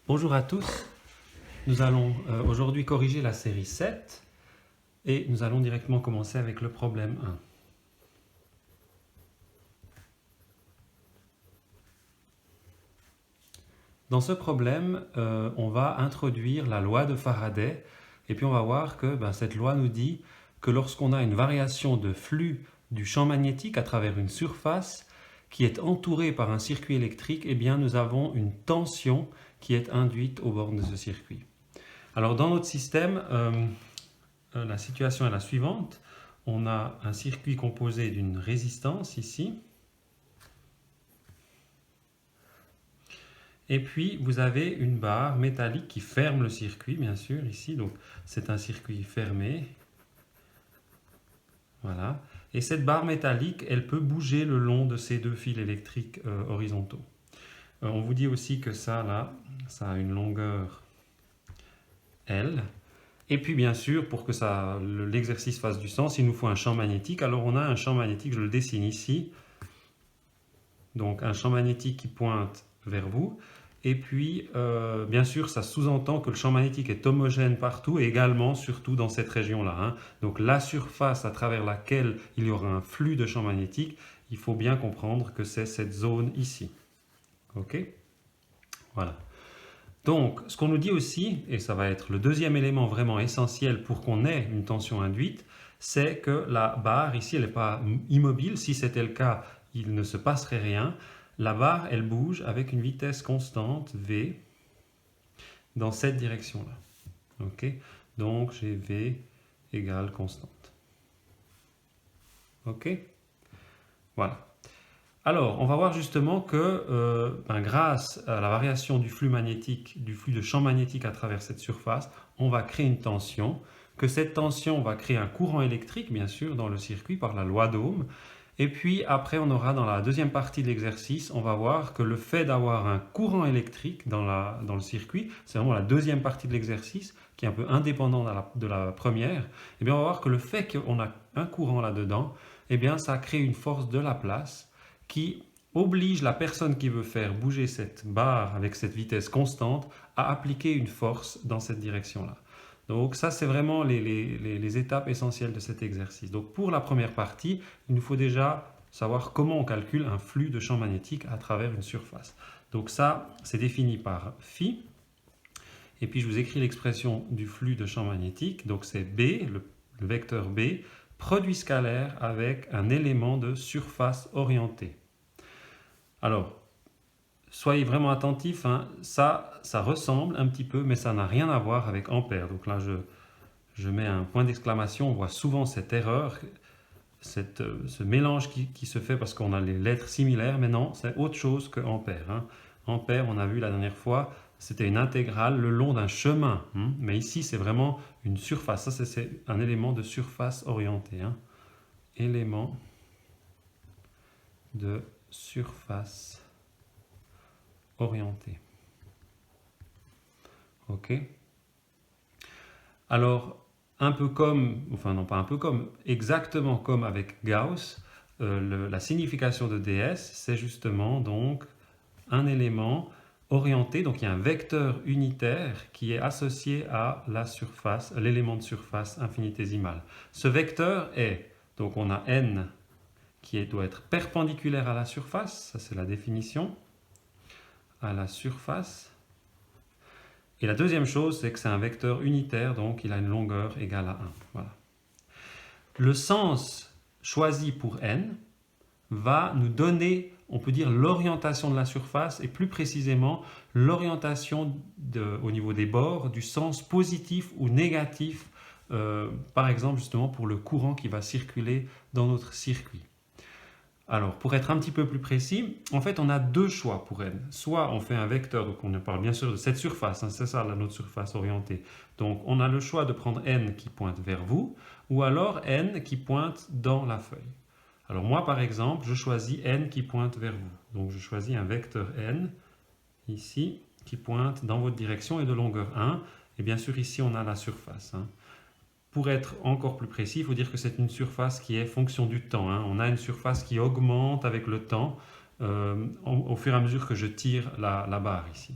Bonjour à tous, nous allons aujourd'hui corriger la série 7 et nous allons directement commencer avec le problème 1. Dans ce problème, on va introduire la loi de Faraday et puis on va voir que cette loi nous dit que lorsqu'on a une variation de flux du champ magnétique à travers une surface qui est entourée par un circuit électrique, eh bien nous avons une tension qui est induite aux bornes de ce circuit. Alors dans notre système, la situation est la suivante. On a un circuit composé d'une résistance ici. Et puis vous avez une barre métallique qui ferme le circuit, bien sûr, ici. Donc c'est un circuit fermé. Voilà. Et cette barre métallique, elle peut bouger le long de ces deux fils électriques horizontaux. On vous dit aussi que ça, là, ça a une longueur L. Et puis bien sûr, pour que l'exercice fasse du sens, il nous faut un champ magnétique. Alors on a un champ magnétique, je le dessine ici. Donc un champ magnétique qui pointe vers vous. Et puis, bien sûr, ça sous-entend que le champ magnétique est homogène partout et également, surtout dans cette région-là, hein. Donc la surface à travers laquelle il y aura un flux de champ magnétique, il faut bien comprendre que c'est cette zone ici. OK? Voilà. Donc, ce qu'on nous dit aussi, et ça va être le deuxième élément vraiment essentiel pour qu'on ait une tension induite, c'est que la barre ici, elle n'est pas immobile. Si c'était le cas, il ne se passerait rien. La barre, elle bouge avec une vitesse constante, V, dans cette direction-là. OK? Donc, j'ai V égale constante. OK? Voilà. Alors, on va voir justement que grâce à la variation du flux magnétique, du flux de champ magnétique à travers cette surface, on va créer une tension, que cette tension va créer un courant électrique, bien sûr, dans le circuit par la loi d'Ohm. Et puis après, on aura dans la deuxième partie de l'exercice, on va voir que le fait d'avoir un courant électrique dans le circuit, c'est vraiment la deuxième partie de l'exercice, qui est un peu indépendant de la première, et bien on va voir que le fait qu'on a un courant là-dedans, eh bien ça crée une force de Laplace qui oblige la personne qui veut faire bouger cette barre avec cette vitesse constante à appliquer une force dans cette direction-là. Donc ça, c'est vraiment les étapes essentielles de cet exercice. Donc pour la première partie, il nous faut déjà savoir comment on calcule un flux de champ magnétique à travers une surface. Donc ça, c'est défini par phi. Et puis je vous écris l'expression du flux de champ magnétique. Donc c'est B, le vecteur B, produit scalaire avec un élément de surface orientée. Alors, soyez vraiment attentifs, hein. Ça ressemble un petit peu, mais ça n'a rien à voir avec ampère. Donc là, je mets un point d'exclamation. On voit souvent cette erreur, ce mélange qui se fait parce qu'on a les lettres similaires, mais non, c'est autre chose que ampère, hein. Ampère, on a vu la dernière fois, c'était une intégrale le long d'un chemin, hein. Mais ici, c'est vraiment une surface. Ça, c'est un élément de surface orientée, hein. Élément de surface orientée. OK? Alors, un peu comme, enfin non pas un peu comme, exactement comme avec Gauss, la signification de ds, c'est justement donc un élément orienté, donc il y a un vecteur unitaire qui est associé à la surface, l'élément de surface infinitésimale. Ce vecteur est, donc on a n qui doit être perpendiculaire à la surface, ça c'est la définition, à la surface. Et la deuxième chose, c'est que c'est un vecteur unitaire, donc il a une longueur égale à 1. Voilà. Le sens choisi pour n va nous donner, on peut dire, l'orientation de la surface et plus précisément l'orientation au niveau des bords du sens positif ou négatif, par exemple justement pour le courant qui va circuler dans notre circuit. Alors, pour être un petit peu plus précis, en fait, on a deux choix pour n. Soit on fait un vecteur, donc on parle bien sûr de cette surface, hein, c'est ça notre surface orientée. Donc, on a le choix de prendre n qui pointe vers vous, ou alors n qui pointe dans la feuille. Alors moi, par exemple, je choisis n qui pointe vers vous. Donc, je choisis un vecteur n, ici, qui pointe dans votre direction et de longueur 1. Et bien sûr, ici, on a la surface, hein. Pour être encore plus précis, il faut dire que c'est une surface qui est fonction du temps, hein. On a une surface qui augmente avec le temps au fur et à mesure que je tire la barre ici.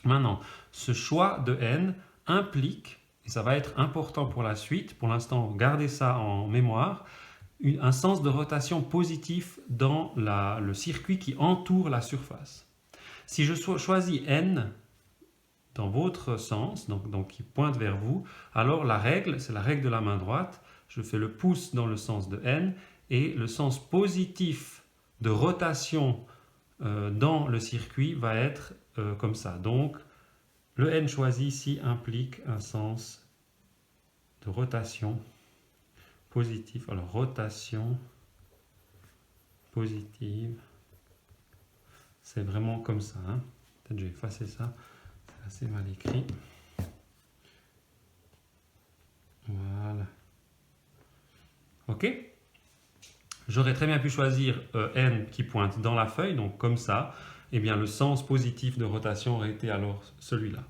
Maintenant, ce choix de n implique, et ça va être important pour la suite, pour l'instant, gardez ça en mémoire, un sens de rotation positif dans le circuit qui entoure la surface. Si je choisis n dans votre sens, donc qui pointe vers vous, alors la règle, c'est la règle de la main droite. Je fais le pouce dans le sens de n et le sens positif de rotation dans le circuit va être comme ça. Donc, le n choisi ici implique un sens de rotation positif. Alors, rotation positive, c'est vraiment comme ça. Hein. Peut-être je vais effacer ça, c'est assez mal écrit. Voilà. OK. J'aurais très bien pu choisir n qui pointe dans la feuille, donc comme ça. Eh bien, le sens positif de rotation aurait été alors celui-là.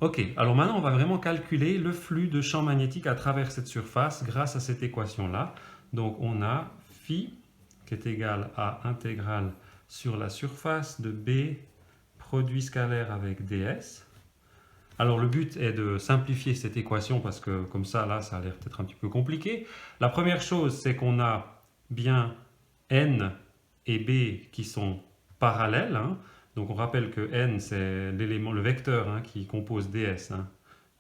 Ok, alors maintenant on va vraiment calculer le flux de champ magnétique à travers cette surface grâce à cette équation-là. Donc on a phi qui est égal à intégrale sur la surface de B produit scalaire avec ds. Alors le but est de simplifier cette équation parce que comme ça, là, ça a l'air peut-être un petit peu compliqué. La première chose, c'est qu'on a bien n et B qui sont parallèles. Hein. Donc on rappelle que n, c'est l'élément, le vecteur hein, qui compose ds hein,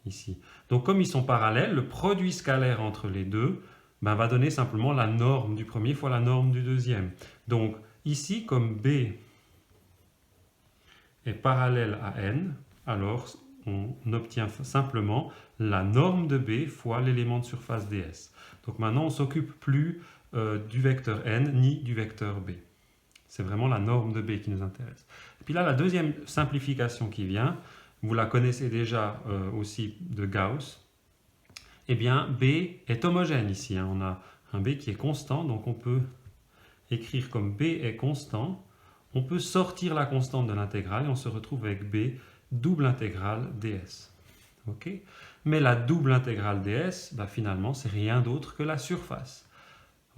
ici. Donc comme ils sont parallèles, le produit scalaire entre les deux ben, va donner simplement la norme du premier fois la norme du deuxième. Donc ici, comme B est parallèle à n, alors on obtient simplement la norme de B fois l'élément de surface ds. Donc maintenant, on ne s'occupe plus du vecteur n ni du vecteur B. C'est vraiment la norme de B qui nous intéresse. Et puis là, la deuxième simplification qui vient, vous la connaissez déjà aussi de Gauss, eh bien B est homogène ici. Hein. On a un B qui est constant, donc on peut écrire comme B est constant. On peut sortir la constante de l'intégrale et on se retrouve avec B double intégrale ds. Okay. Mais la double intégrale ds, bah, finalement, c'est rien d'autre que la surface.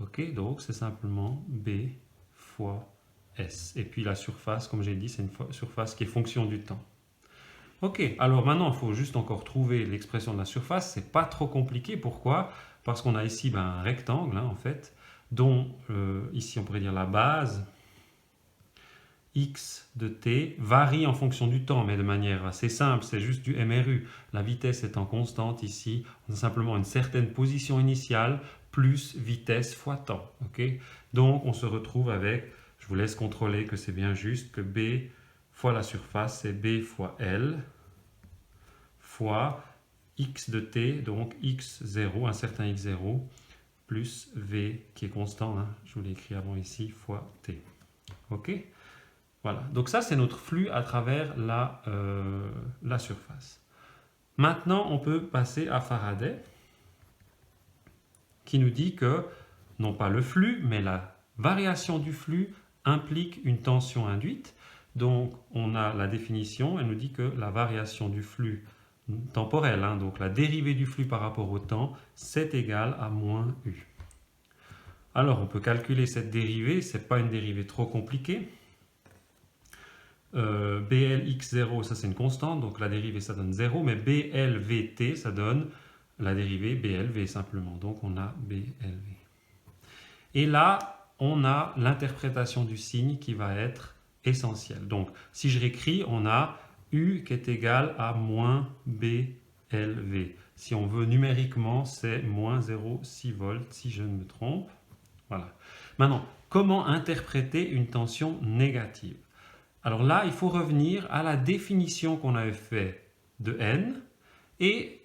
Okay. Donc c'est simplement B fois S. Et puis la surface, comme j'ai dit, c'est une surface qui est fonction du temps. Ok, alors maintenant, il faut juste encore trouver l'expression de la surface. C'est pas trop compliqué. Pourquoi? Parce qu'on a ici ben, un rectangle, hein, en fait, dont ici on pourrait dire la base x de t varie en fonction du temps, mais de manière assez simple, c'est juste du MRU. La vitesse étant constante ici, on a simplement une certaine position initiale plus vitesse fois temps. Okay. Donc on se retrouve avec, je vous laisse contrôler que c'est bien juste, que B fois la surface, c'est B fois L fois x de t, donc x0, un certain x0, plus V qui est constant, hein, je vous l'ai écrit avant ici, fois t. Ok. Voilà, donc ça c'est notre flux à travers la surface. Maintenant, on peut passer à Faraday, qui nous dit que, non pas le flux, mais la variation du flux implique une tension induite. Donc, on a la définition, elle nous dit que la variation du flux temporel, hein, donc la dérivée du flux par rapport au temps, c'est égal à moins U. Alors, on peut calculer cette dérivée, ce n'est pas une dérivée trop compliquée. BLx0, ça c'est une constante, donc la dérivée ça donne 0, mais BLVT ça donne la dérivée BLV simplement, donc on a BLV. Et là, on a l'interprétation du signe qui va être essentielle. Donc, si je réécris, on a U qui est égal à moins BLV. Si on veut numériquement, c'est moins 0,6 volts, si je ne me trompe. Voilà. Maintenant, comment interpréter une tension négative? Alors là, il faut revenir à la définition qu'on avait fait de n et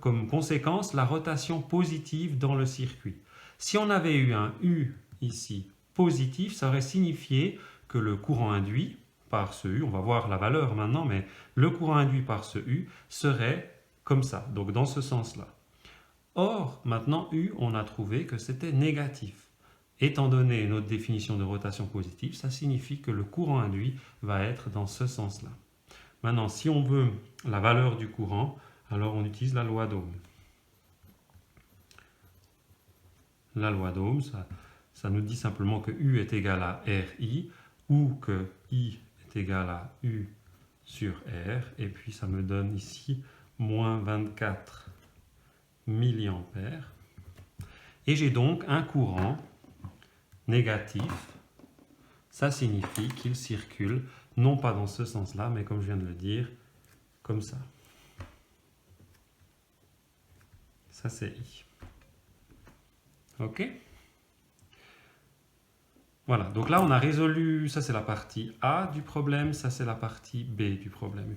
comme conséquence, la rotation positive dans le circuit. Si on avait eu un U ici positif, ça aurait signifié que le courant induit par ce U, on va voir la valeur maintenant, mais le courant induit par ce U serait comme ça, donc dans ce sens-là. Or, maintenant, U, on a trouvé que c'était négatif. Étant donné notre définition de rotation positive, ça signifie que le courant induit va être dans ce sens-là. Maintenant, si on veut la valeur du courant, alors on utilise la loi d'Ohm. La loi d'Ohm, ça nous dit simplement que U est égal à RI ou que I est égal à U sur R, et puis ça me donne ici moins 24 milliampères. Et j'ai donc un courant négatif. Ça signifie qu'il circule, non pas dans ce sens-là, mais comme je viens de le dire, comme ça. Ça c'est I. Ok? Voilà, donc là on a résolu, ça c'est la partie A du problème, ça c'est la partie B du problème.